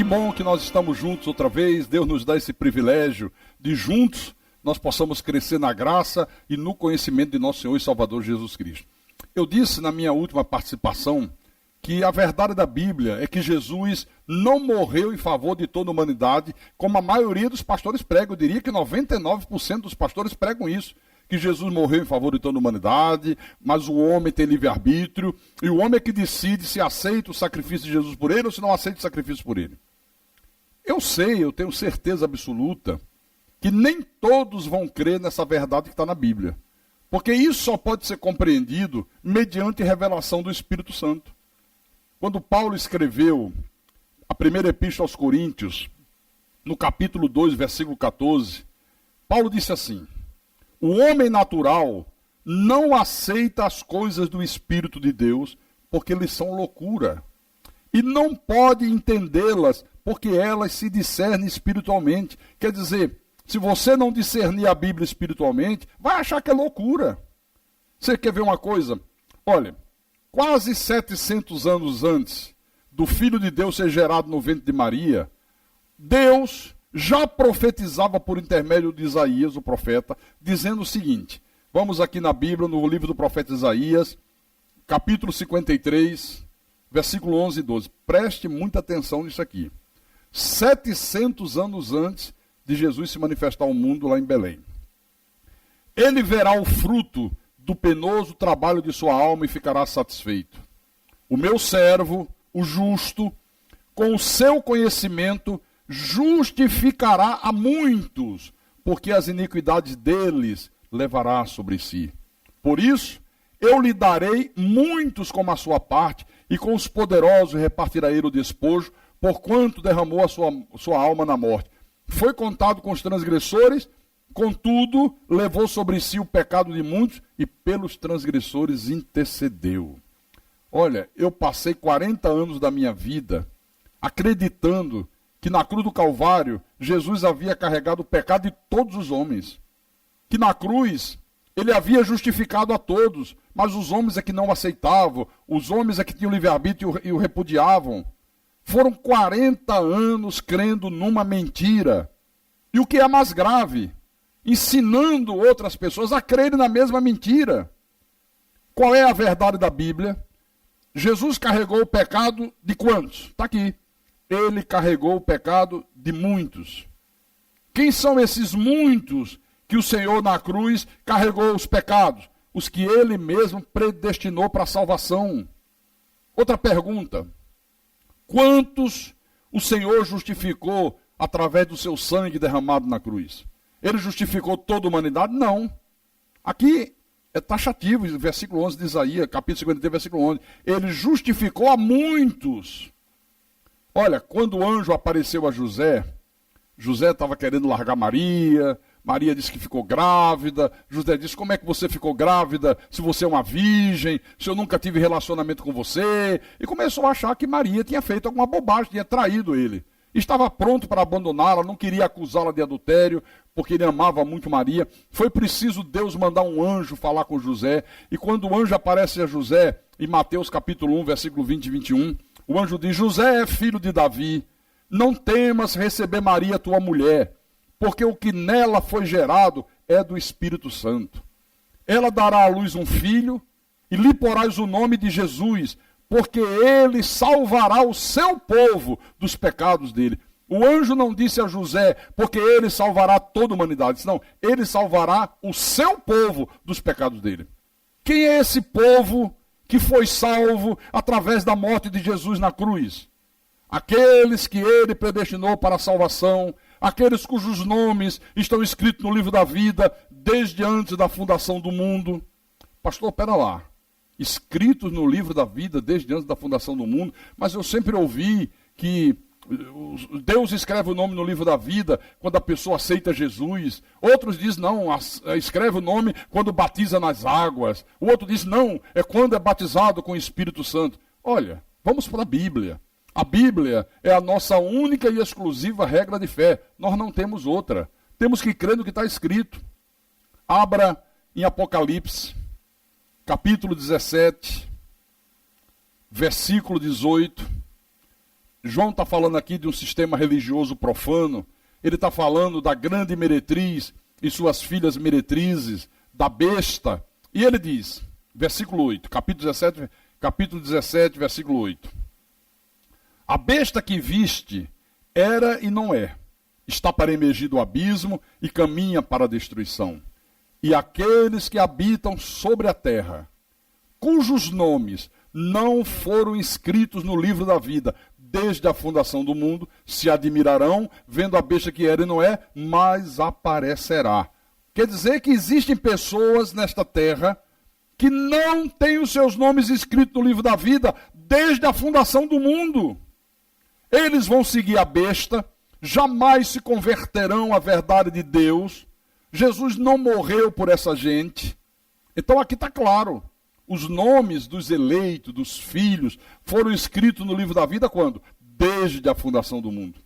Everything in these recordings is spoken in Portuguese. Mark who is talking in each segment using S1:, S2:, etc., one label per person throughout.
S1: bom que nós estamos juntos outra vez. Deus nos dá esse privilégio de juntos nós possamos crescer na graça e no conhecimento de nosso Senhor e Salvador Jesus Cristo. Eu disse na minha última participação que a verdade da Bíblia é que Jesus não morreu em favor de toda a humanidade, como a maioria dos pastores pregam. Eu diria que 99% dos pastores pregam isso, que Jesus morreu em favor de toda a humanidade, mas o homem tem livre-arbítrio, e o homem é que decide se aceita o sacrifício de Jesus por ele ou se não aceita o sacrifício por ele. Eu tenho certeza absoluta que nem todos vão crer nessa verdade que está na Bíblia, porque isso só pode ser compreendido mediante revelação do Espírito Santo. Quando Paulo escreveu a primeira epístola aos Coríntios, no capítulo 2, versículo 14, Paulo disse assim: o homem natural não aceita as coisas do Espírito de Deus, porque eles são loucura, e não pode entendê-las, porque elas se discernem espiritualmente. Quer dizer, se você não discernir a Bíblia espiritualmente, vai achar que é loucura. Você quer ver uma coisa? Olha, quase 700 anos antes do Filho de Deus ser gerado no ventre de Maria, Deus já profetizava por intermédio de Isaías, o profeta, dizendo o seguinte. Vamos aqui na Bíblia, no livro do profeta Isaías, capítulo 53, versículo 11 e 12. Preste muita atenção nisso aqui. 700 anos antes de Jesus se manifestar ao mundo lá em Belém. Ele verá o fruto do penoso trabalho de sua alma e ficará satisfeito. O meu servo, o justo, com o seu conhecimento, justificará a muitos, porque as iniquidades deles levará sobre si. Por isso, eu lhe darei muitos como a sua parte, e com os poderosos repartirá ele o despojo, porquanto derramou a sua alma na morte. Foi contado com os transgressores, contudo, levou sobre si o pecado de muitos, e pelos transgressores intercedeu. Olha, eu passei 40 anos da minha vida acreditando que na cruz do Calvário, Jesus havia carregado o pecado de todos os homens. Que na cruz, ele havia justificado a todos, mas os homens é que não aceitavam, os homens é que tinham livre-arbítrio e o repudiavam. Foram 40 anos crendo numa mentira. E o que é mais grave, ensinando outras pessoas a crerem na mesma mentira. Qual é a verdade da Bíblia? Jesus carregou o pecado de quantos? Está aqui. Ele carregou o pecado de muitos. Quem são esses muitos que o Senhor na cruz carregou os pecados? Os que ele mesmo predestinou para a salvação. Outra pergunta. Quantos o Senhor justificou através do seu sangue derramado na cruz? Ele justificou toda a humanidade? Não. Aqui é taxativo, versículo 11 de Isaías, capítulo 53, versículo 11. Ele justificou a muitos. Olha, quando o anjo apareceu a José, José estava querendo largar Maria, Maria disse que ficou grávida, José disse, como é que você ficou grávida se você é uma virgem, se eu nunca tive relacionamento com você? E começou a achar que Maria tinha feito alguma bobagem, tinha traído ele. Estava pronto para abandoná-la, não queria acusá-la de adultério, porque ele amava muito Maria. Foi preciso Deus mandar um anjo falar com José, e quando o anjo aparece a José, em Mateus capítulo 1, versículo 20 e 21, o anjo diz, José é filho de Davi, não temas receber Maria tua mulher, porque o que nela foi gerado é do Espírito Santo. Ela dará à luz um filho, e lhe porás o nome de Jesus, porque ele salvará o seu povo dos pecados dele. O anjo não disse a José, porque ele salvará toda a humanidade, não, ele salvará o seu povo dos pecados dele. Quem é esse povo que foi salvo através da morte de Jesus na cruz? Aqueles que ele predestinou para a salvação, aqueles cujos nomes estão escritos no livro da vida desde antes da fundação do mundo. Pastor, pera lá. Escritos no livro da vida desde antes da fundação do mundo, mas eu sempre ouvi que Deus escreve o nome no livro da vida quando a pessoa aceita Jesus. Outros dizem, não, escreve o nome quando batiza nas águas. O outro diz, não, é quando é batizado com o Espírito Santo. Olha, vamos para a Bíblia. A Bíblia é a nossa única e exclusiva regra de fé. Nós não temos outra. Temos que crer no que está escrito. Abra em Apocalipse, capítulo 17, versículo 18. João está falando aqui de um sistema religioso profano. Ele está falando da grande meretriz e suas filhas meretrizes, da besta. E ele diz, versículo 8, capítulo 17, versículo 8. A besta que viste era e não é. Está para emergir do abismo e caminha para a destruição. E aqueles que habitam sobre a terra, cujos nomes não foram inscritos no livro da vida, desde a fundação do mundo, se admirarão, vendo a besta que era e não é, mas aparecerá. Quer dizer que existem pessoas nesta terra que não têm os seus nomes escritos no livro da vida, desde a fundação do mundo. Eles vão seguir a besta, jamais se converterão à verdade de Deus. Jesus não morreu por essa gente. Então aqui está claro. Os nomes dos eleitos, dos filhos, foram escritos no livro da vida quando? Desde a fundação do mundo.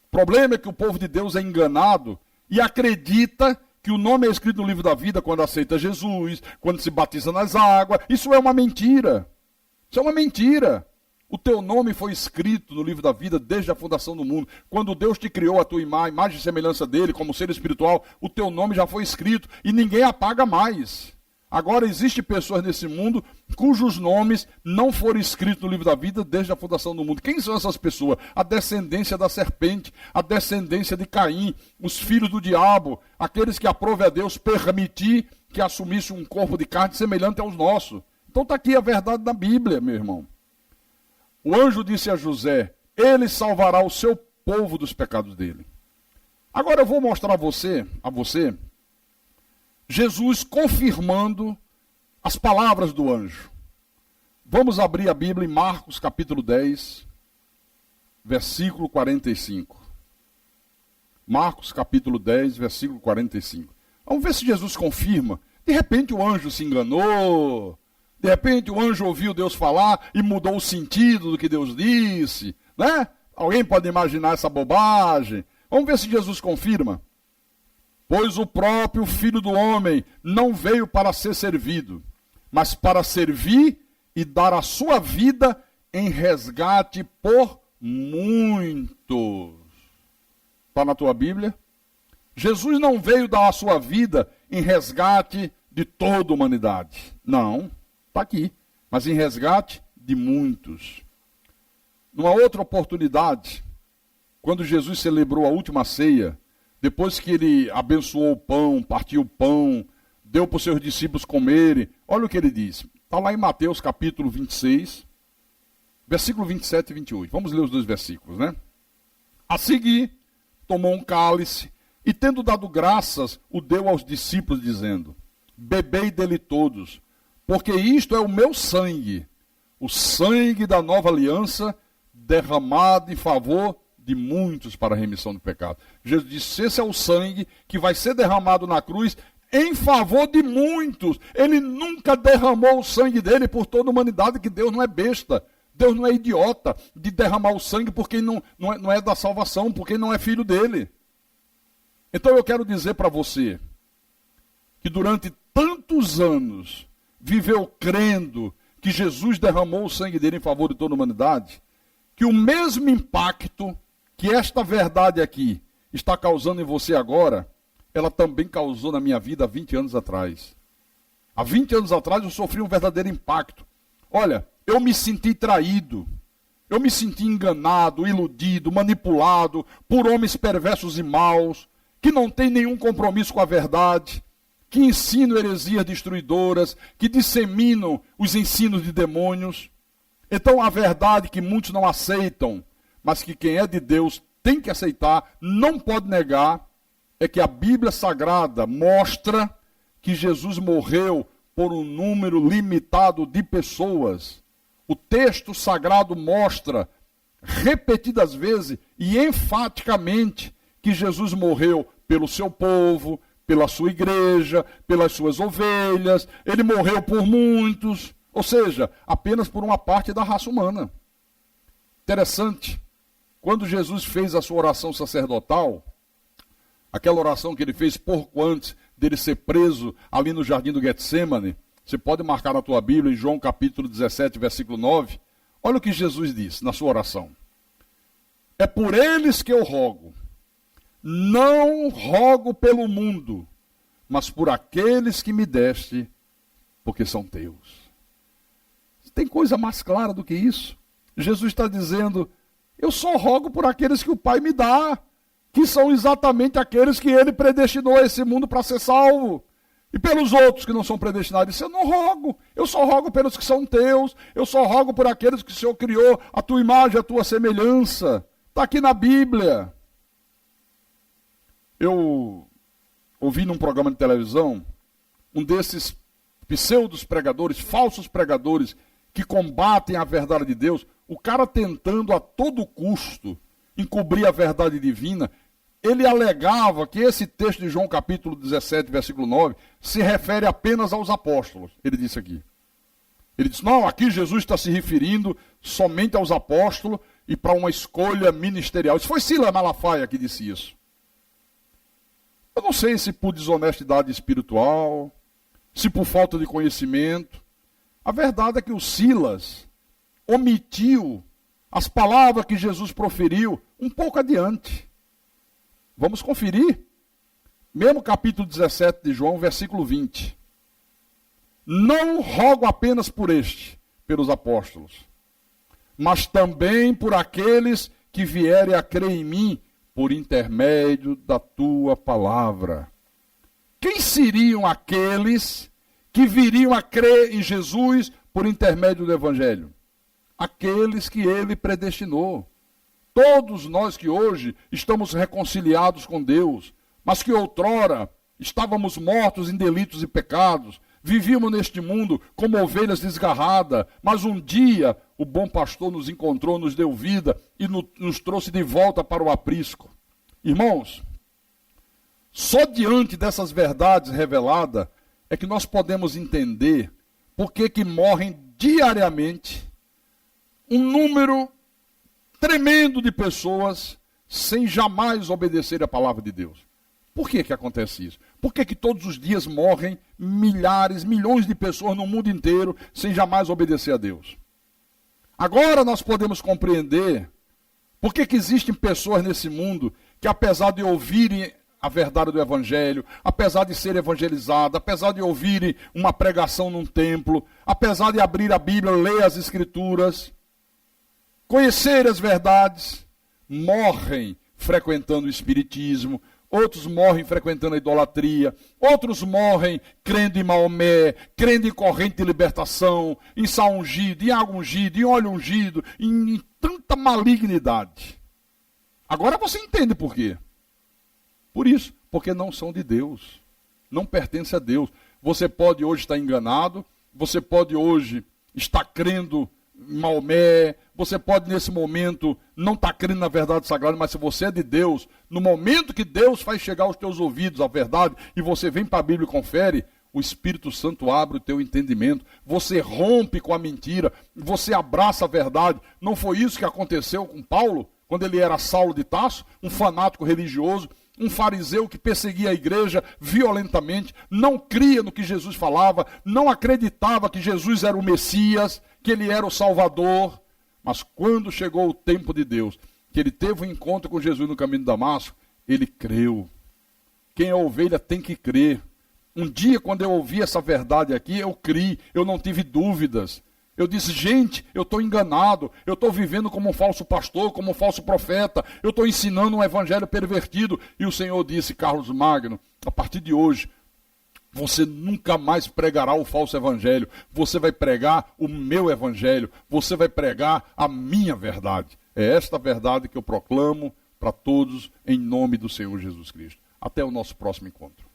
S1: O problema é que o povo de Deus é enganado e acredita que o nome é escrito no livro da vida quando aceita Jesus, quando se batiza nas águas. Isso é uma mentira. Isso é uma mentira. O teu nome foi escrito no livro da vida desde a fundação do mundo. Quando Deus te criou a tua imagem e semelhança dele, como ser espiritual, o teu nome já foi escrito e ninguém apaga mais. Agora, existem pessoas nesse mundo cujos nomes não foram escritos no livro da vida desde a fundação do mundo. Quem são essas pessoas? A descendência da serpente, a descendência de Caim, os filhos do diabo, aqueles que aprove a Deus permitir que assumisse um corpo de carne semelhante aos nossos. Então está aqui a verdade da Bíblia, meu irmão. O anjo disse a José, ele salvará o seu povo dos pecados dele. Agora eu vou mostrar a você, Jesus confirmando as palavras do anjo. Vamos abrir a Bíblia em Marcos capítulo 10, versículo 45. Marcos capítulo 10, versículo 45. Vamos ver se Jesus confirma. De repente o anjo se enganou. De repente o anjo ouviu Deus falar e mudou o sentido do que Deus disse, né? Alguém pode imaginar essa bobagem? Vamos ver se Jesus confirma. Pois o próprio Filho do Homem não veio para ser servido, mas para servir e dar a sua vida em resgate por muitos. Está na tua Bíblia? Jesus não veio dar a sua vida em resgate de toda a humanidade. Não, está aqui. Mas em resgate de muitos. Numa outra oportunidade, quando Jesus celebrou a última ceia, depois que ele abençoou o pão, partiu o pão, deu para os seus discípulos comerem, olha o que ele disse. Está lá em Mateus capítulo 26, versículo 27 e 28. Vamos ler os dois versículos, né? A seguir, tomou um cálice e, tendo dado graças, o deu aos discípulos, dizendo, bebei dele todos, porque isto é o meu sangue, o sangue da nova aliança, derramado em favor de muitos para a remissão do pecado. Jesus disse, esse é o sangue que vai ser derramado na cruz em favor de muitos. Ele nunca derramou o sangue dele por toda a humanidade, que Deus não é besta. Deus não é idiota de derramar o sangue porque não é da salvação, porque não é filho dele. Então eu quero dizer para você que durante tantos anos viveu crendo que Jesus derramou o sangue dele em favor de toda a humanidade, que o mesmo impacto que esta verdade aqui está causando em você agora, ela também causou na minha vida há 20 anos atrás. Há 20 anos atrás eu sofri um verdadeiro impacto. Olha, eu me senti traído, eu me senti enganado, iludido, manipulado por homens perversos e maus, que não têm nenhum compromisso com a verdade, que ensinam heresias destruidoras, que disseminam os ensinos de demônios. Então a verdade que muitos não aceitam, mas que quem é de Deus tem que aceitar, não pode negar, é que a Bíblia Sagrada mostra que Jesus morreu por um número limitado de pessoas. O texto sagrado mostra, repetidas vezes e enfaticamente, que Jesus morreu pelo seu povo, pela sua igreja, pelas suas ovelhas, ele morreu por muitos, ou seja, apenas por uma parte da raça humana. Interessante. Quando Jesus fez a sua oração sacerdotal, aquela oração que ele fez pouco antes dele ser preso ali no jardim do Getsêmani, você pode marcar na tua Bíblia, em João capítulo 17, versículo 9, olha o que Jesus disse na sua oração. É por eles que eu rogo. Não rogo pelo mundo, mas por aqueles que me deste, porque são teus. Tem coisa mais clara do que isso? Jesus está dizendo, eu só rogo por aqueles que o Pai me dá, que são exatamente aqueles que ele predestinou a esse mundo para ser salvo. E pelos outros que não são predestinados, eu não rogo. Eu só rogo pelos que são teus. Eu só rogo por aqueles que o Senhor criou, a tua imagem, a tua semelhança. Está aqui na Bíblia. Eu ouvi num programa de televisão um desses pseudos pregadores, falsos pregadores, que combatem a verdade de Deus, o cara tentando a todo custo encobrir a verdade divina. Ele alegava que esse texto de João capítulo 17, versículo 9, se refere apenas aos apóstolos. Ele disse aqui. Ele disse, não, aqui Jesus está se referindo somente aos apóstolos e para uma escolha ministerial. Isso foi Silas Malafaia que disse isso. Eu não sei se por desonestidade espiritual, se por falta de conhecimento. A verdade é que o Silas omitiu as palavras que Jesus proferiu um pouco adiante. Vamos conferir. Mesmo capítulo 17 de João, versículo 20. Não rogo apenas por este, pelos apóstolos, mas também por aqueles que vierem a crer em mim por intermédio da tua palavra. Quem seriam aqueles que viriam a crer em Jesus por intermédio do Evangelho? Aqueles que ele predestinou. Todos nós que hoje estamos reconciliados com Deus, mas que outrora estávamos mortos em delitos e pecados, vivíamos neste mundo como ovelhas desgarradas, mas um dia o bom pastor nos encontrou, nos deu vida e nos trouxe de volta para o aprisco. Irmãos, só diante dessas verdades reveladas é que nós podemos entender por que morrem diariamente um número tremendo de pessoas sem jamais obedecer a palavra de Deus. Por que acontece isso? Por que todos os dias morrem milhares, milhões de pessoas no mundo inteiro sem jamais obedecer a Deus? Agora nós podemos compreender por que existem pessoas nesse mundo que, apesar de ouvirem a verdade do Evangelho, apesar de ser evangelizado, apesar de ouvirem uma pregação num templo, apesar de abrir a Bíblia, ler as Escrituras, conhecer as verdades, morrem frequentando o espiritismo, outros morrem frequentando a idolatria, outros morrem crendo em Maomé, crendo em corrente de libertação, em sal ungido, em água ungida, em óleo ungido, em tanta malignidade. Agora você entende por quê. Por isso, porque não são de Deus, não pertencem a Deus. Você pode hoje estar enganado, você pode hoje estar crendo em Maomé, você pode nesse momento não estar crendo na verdade sagrada, mas se você é de Deus, no momento que Deus faz chegar aos teus ouvidos a verdade, e você vem para a Bíblia e confere, o Espírito Santo abre o teu entendimento, você rompe com a mentira, você abraça a verdade. Não foi isso que aconteceu com Paulo, quando ele era Saulo de Tarso, um fanático religioso, um fariseu que perseguia a igreja violentamente, não cria no que Jesus falava, não acreditava que Jesus era o Messias, que ele era o Salvador. Mas quando chegou o tempo de Deus, que ele teve um encontro com Jesus no caminho de Damasco, ele creu. Quem é ovelha tem que crer. Um dia, quando eu ouvi essa verdade aqui, eu criei, eu não tive dúvidas. Eu disse, gente, eu estou enganado, eu estou vivendo como um falso pastor, como um falso profeta, eu estou ensinando um evangelho pervertido. E o Senhor disse, Carlos Magno, a partir de hoje, você nunca mais pregará o falso evangelho, você vai pregar o meu evangelho, você vai pregar a minha verdade. É esta verdade que eu proclamo para todos em nome do Senhor Jesus Cristo. Até o nosso próximo encontro.